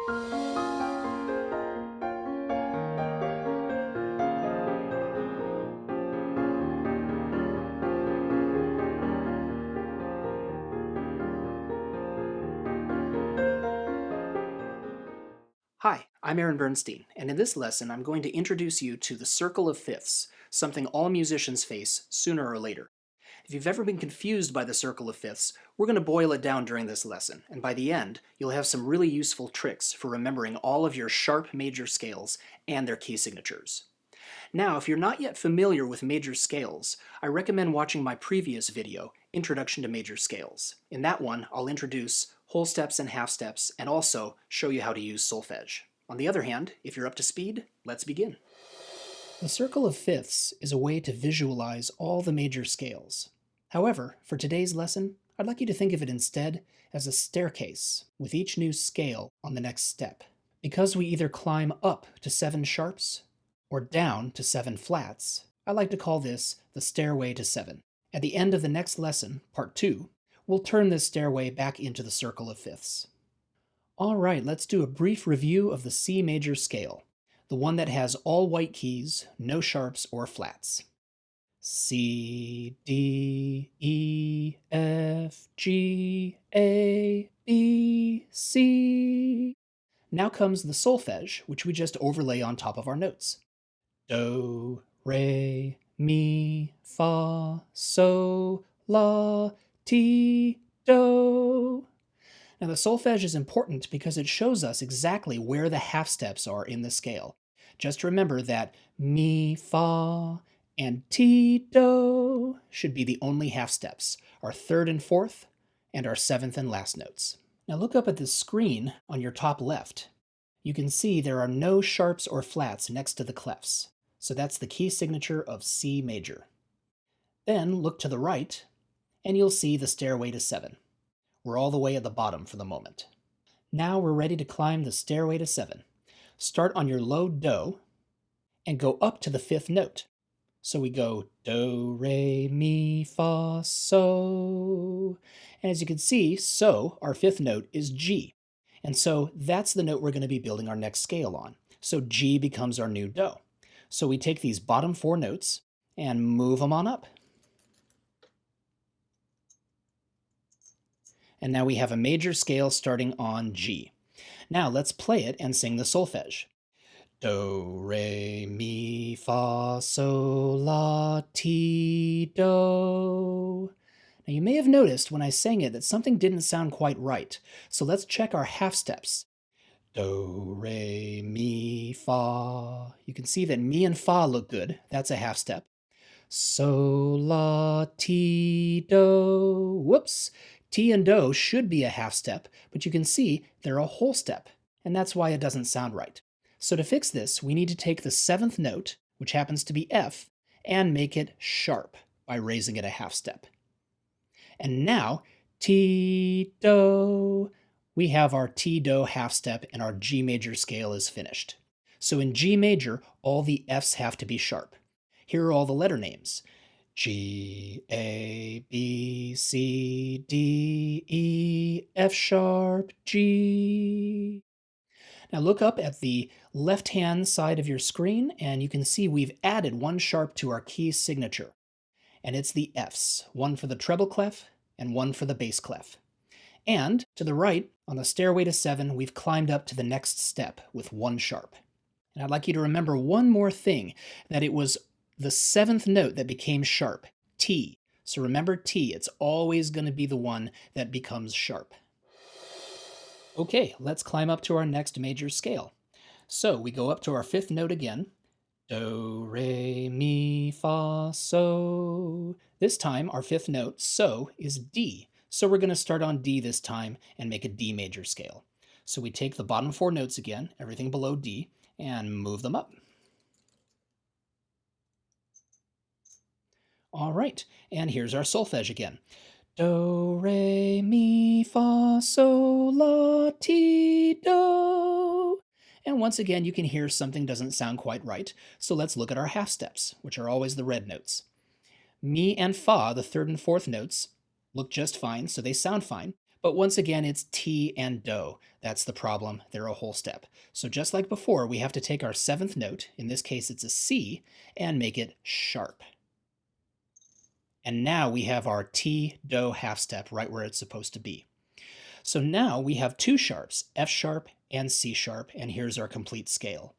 Hi, I'm Aaron Bernstein, and in this lesson I'm going to introduce you to the circle of fifths, something all musicians face sooner or later. If you've ever been confused by the circle of fifths, we're going to boil it down during this lesson, and by the end, you'll have some really useful tricks for remembering all of your sharp major scales and their key signatures. Now, if you're not yet familiar with major scales, I recommend watching my previous video, Introduction to Major Scales. In that one, I'll introduce whole steps and half steps, and also show you how to use solfege. On the other hand, if you're up to speed, let's begin. The circle of fifths is a way to visualize all the major scales. However, for today's lesson, I'd like you to think of it instead as a staircase, with each new scale on the next step. Because we either climb up to 7 sharps or down to 7 flats, I like to call this the stairway to 7. At the end of the next lesson, part 2, we'll turn this stairway back into the circle of fifths. All right, let's do a brief review of the C major scale, the one that has all white keys, no sharps or flats. C, D, E, F, G, A, B, C. Now comes the solfege, which we just overlay on top of our notes. Do, re, mi, fa, sol, la, ti, do. Now the solfege is important because it shows us exactly where the half steps are in the scale. Just remember that mi, fa, and ti, do should be the only half steps, our third and fourth, and our seventh and last notes. Now look up at the screen on your top left. You can see there are no sharps or flats next to the clefs, so that's the key signature of C major. Then look to the right, and you'll see the stairway to 7. We're all the way at the bottom for the moment. Now we're ready to climb the stairway to 7. Start on your low do, and go up to the 5th note. So we go do, re, mi, fa, so. And as you can see, so, our 5th note, is G. And so that's the note we're going to be building our next scale on. So G becomes our new do. So we take these bottom 4 notes and move them on up. And now we have a major scale starting on G. Now let's play it and sing the solfege. Do, re, mi, fa, sol, la, ti, do. Now you may have noticed when I sang it that something didn't sound quite right, so let's check our half steps. Do, re, mi, fa. You can see that mi and fa look good. That's a half step. Sol, la, ti, do. Whoops. Ti and do should be a half step, but you can see they're a whole step, and that's why it doesn't sound right. So to fix this, we need to take the 7th note, which happens to be F, and make it sharp by raising it a half step. And now, ti, do, we have our ti, do half step and our G major scale is finished. So in G major, all the Fs have to be sharp. Here are all the letter names. G, A, B, C, D, E, F sharp, G. Now look up at the left-hand side of your screen and you can see we've added 1 sharp to our key signature. And it's the Fs, 1 for the treble clef and 1 for the bass clef. And to the right, on the stairway to 7, we've climbed up to the next step with 1 sharp. And I'd like you to remember one more thing, that it was the 7th note that became sharp, T. So remember T, it's always going to be the one that becomes sharp. Okay, let's climb up to our next major scale. So we go up to our 5th note again. Do, re, mi, fa, so. This time, our 5th note, so, is D. So we're going to start on D this time and make a D major scale. So we take the bottom 4 notes again, everything below D, and move them up. All right, and here's our solfege again. Do, re, mi, fa, sol, la, ti, do. And once again, you can hear something doesn't sound quite right, so let's look at our half steps, which are always the red notes. Mi and fa, the 3rd and 4th notes, look just fine, so they sound fine, But once again, it's T and Do. That's the problem. They're a whole step. So just like before, we have to take our seventh note, in this case it's a C, and make it sharp. And now we have our T, Do half step right where it's supposed to be. So now we have two sharps, F sharp and C sharp, and here's our complete scale.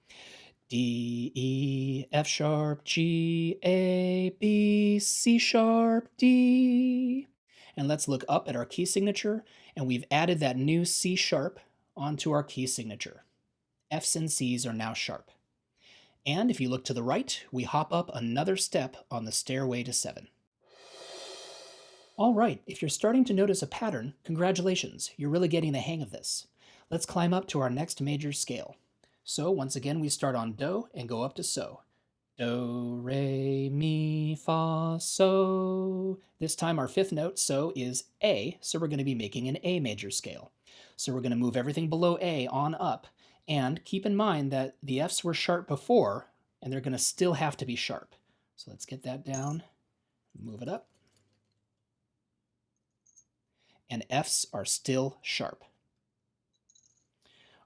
D, E, F sharp, G, A, B, C sharp, D. And let's look up at our key signature, and we've added that new C sharp onto our key signature. F's and C's are now sharp. And if you look to the right, we hop up another step on the stairway to 7. All right, if you're starting to notice a pattern, congratulations, you're really getting the hang of this. Let's climb up to our next major scale. So once again, we start on Do and go up to So. Do, re, mi, fa, so. This time our fifth note, So, is A, so we're going to be making an A major scale. So we're going to move everything below A on up, and keep in mind that the Fs were sharp before, and they're going to still have to be sharp. So let's get that down, move it up. And Fs are still sharp.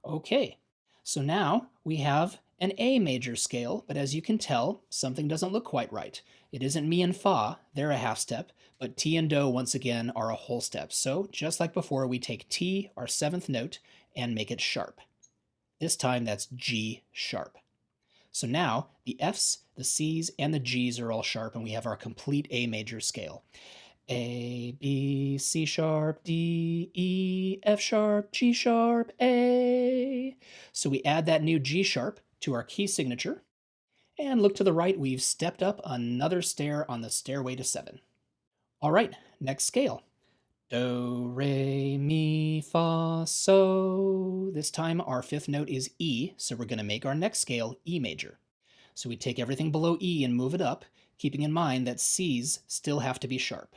Okay, so now we have an A major scale, but as you can tell, something doesn't look quite right. It isn't Mi and Fa, they're a half step, but T and Do once again are a whole step. So just like before, we take T, our seventh note, and make it sharp. This time that's G sharp. So now the Fs, the Cs, and the Gs are all sharp, and we have our complete A major scale. A, B, C sharp, D, E, F sharp, G sharp, A. So we add that new G sharp to our key signature, and look to the right, we've stepped up another stair on the stairway to 7. All right, next scale. Do, re, mi, fa, so. This time our fifth note is E, so we're going to make our next scale E major. So we take everything below E and move it up, keeping in mind that Cs still have to be sharp.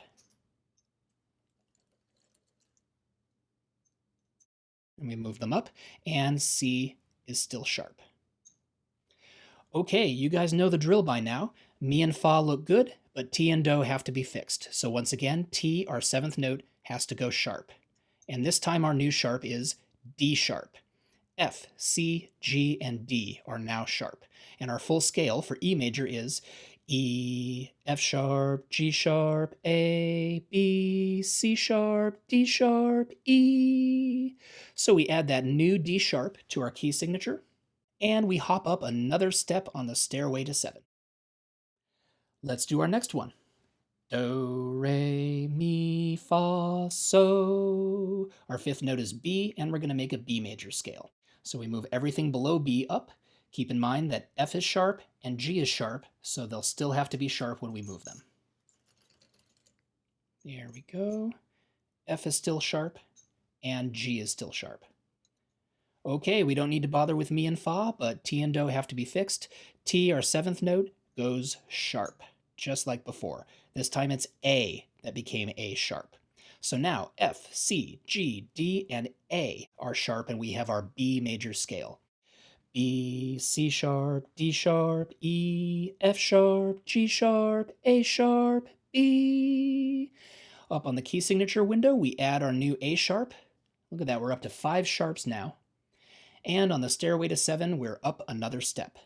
And we move them up, and C is still sharp. Okay, you guys know the drill by now. Mi and Fa look good, but T and Do have to be fixed. So once again, T, our seventh note, has to go sharp. And this time our new sharp is D sharp. F, C, G, and D are now sharp. And our full scale for E major is E, F sharp, G sharp, A, B, C sharp, D sharp, E. So we add that new D sharp to our key signature, and we hop up another step on the stairway to 7. Let's do our next one. Do, re, mi, fa, so. Our fifth note is B, and we're going to make a B major scale. So we move everything below B up. Keep in mind that F is sharp and G is sharp, so they'll still have to be sharp when we move them. There we go. F is still sharp, and G is still sharp. Okay, we don't need to bother with Mi and Fa, but T and Do have to be fixed. T, our seventh note, goes sharp, just like before. This time it's A that became A sharp. So now F, C, G, D, and A are sharp, and we have our B major scale. B, C sharp, D sharp, E, F sharp, G sharp, A sharp, B. Up on the key signature window, we add our new A sharp. Look at that, we're up to 5 sharps now. And on the stairway to 7, we're up another step.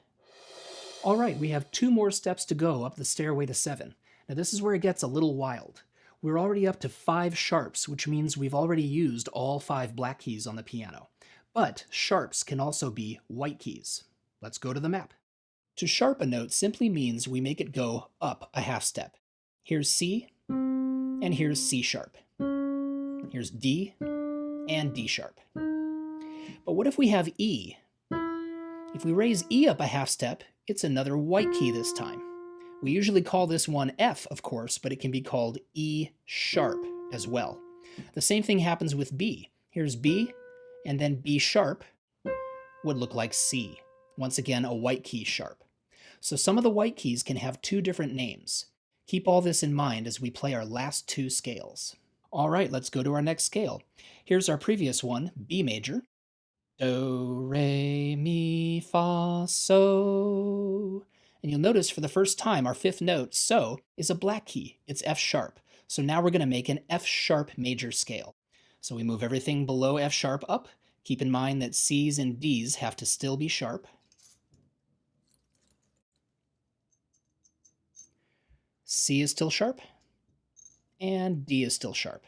All right, we have 2 more steps to go up the stairway to 7. Now this is where it gets a little wild. We're already up to 5 sharps, which means we've already used all 5 black keys on the piano. But sharps can also be white keys. Let's go to the map. To sharp a note simply means we make it go up a half step. Here's C, and here's C sharp. Here's D, and D sharp. But what if we have E? If we raise E up a half step, it's another white key this time. We usually call this one F, of course, but it can be called E sharp as well. The same thing happens with B. Here's B, and then B sharp would look like C. Once again, a white key sharp. So some of the white keys can have 2 different names. Keep all this in mind as we play our last 2 scales. All right, let's go to our next scale. Here's our previous one, B major. Do, re, mi, fa, so. And you'll notice for the first time, our 5th note, so, is a black key. It's F sharp. So now we're going to make an F sharp major scale. So we move everything below F sharp up. Keep in mind that C's and D's have to still be sharp. C is still sharp, and D is still sharp.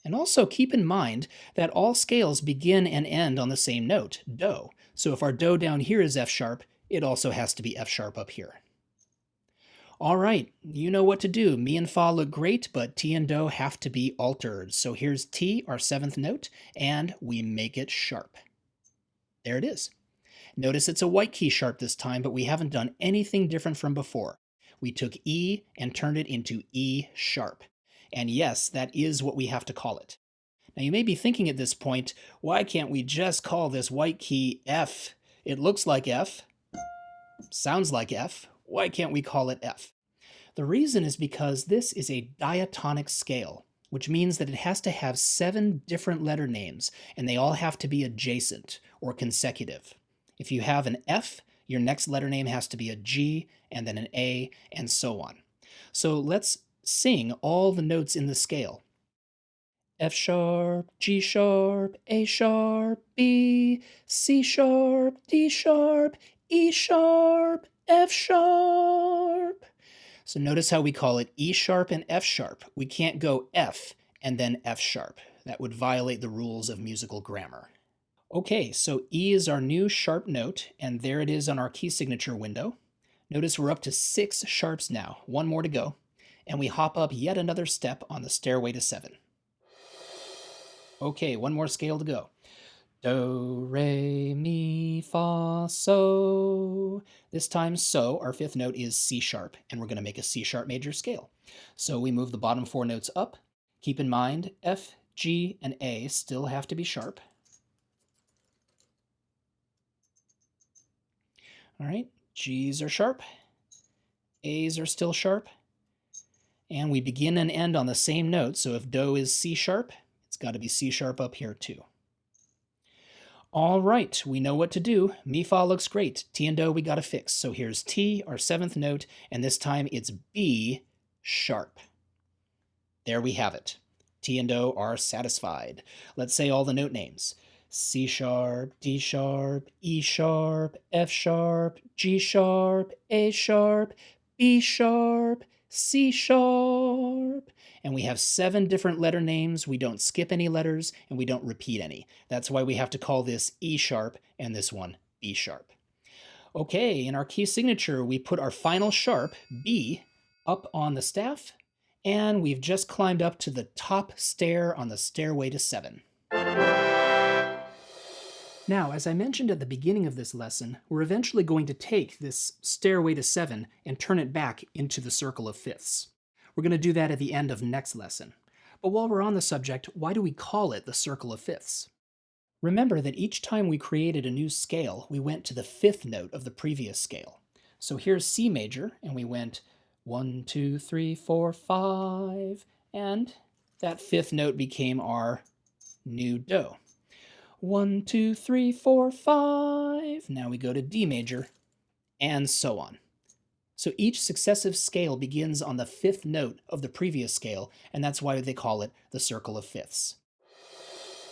And also keep in mind that all scales begin and end on the same note, do. So if our do down here is F sharp, it also has to be F sharp up here. All right, you know what to do. Mi and fa look great, but T and do have to be altered. So here's T, our 7th note, and we make it sharp. There it is. Notice it's a white key sharp this time, but we haven't done anything different from before. We took E and turned it into E sharp. And yes, that is what we have to call it. Now you may be thinking at this point, why can't we just call this white key F? It looks like F, sounds like F. Why can't we call it F? The reason is because this is a diatonic scale, which means that it has to have 7 different letter names, and they all have to be adjacent or consecutive. If you have an F, your next letter name has to be a G, and then an A, and so on. So let's sing all the notes in the scale. F sharp, G sharp, A sharp, B, C sharp, D sharp, E sharp, F sharp. So notice how we call it E sharp and F sharp. We can't go F and then F sharp. That would violate the rules of musical grammar. Okay, so E is our new sharp note, and there it is on our key signature window. Notice we're up to 6 sharps now, 1 more to go, and we hop up yet another step on the stairway to 7. Okay, 1 more scale to go. Do, re, mi, fa, so. This time so, our 5th note is C sharp, and we're going to make a C sharp major scale. So we move the bottom 4 notes up. Keep in mind, F, G, and A still have to be sharp. All right, G's are sharp, A's are still sharp, and we begin and end on the same note, so if do is C sharp, it's got to be C sharp up here too. All right, we know what to do. Mi, fa looks great. T and do we got to fix. So here's T, our 7th note, and this time it's B sharp. There we have it. T and do are satisfied. Let's say all the note names. C sharp, D sharp, E sharp, F sharp, G sharp, A sharp, B sharp, C sharp. And we have 7 different letter names. We don't skip any letters, and we don't repeat any. That's why we have to call this E sharp and this one B sharp. Okay, in our key signature, we put our final sharp, B, up on the staff, and we've just climbed up to the top stair on the stairway to 7. Now, as I mentioned at the beginning of this lesson, we're eventually going to take this stairway to 7 and turn it back into the circle of fifths. We're going to do that at the end of next lesson. But while we're on the subject, why do we call it the circle of fifths? Remember that each time we created a new scale, we went to the 5th note of the previous scale. So here's C major, and we went 1, 2, 3, 4, 5, and that 5th note became our new do. 1, 2, 3, 4, 5. Now we go to D major, and so on. So each successive scale begins on the 5th note of the previous scale, and that's why they call it the circle of fifths.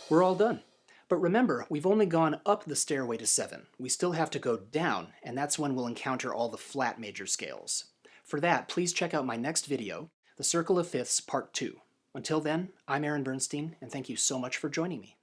We're all done. But remember, we've only gone up the stairway to 7. We still have to go down, and that's when we'll encounter all the flat major scales. For that, please check out my next video, The Circle of Fifths Part 2. Until then, I'm Aaron Bernstein, and thank you so much for joining me.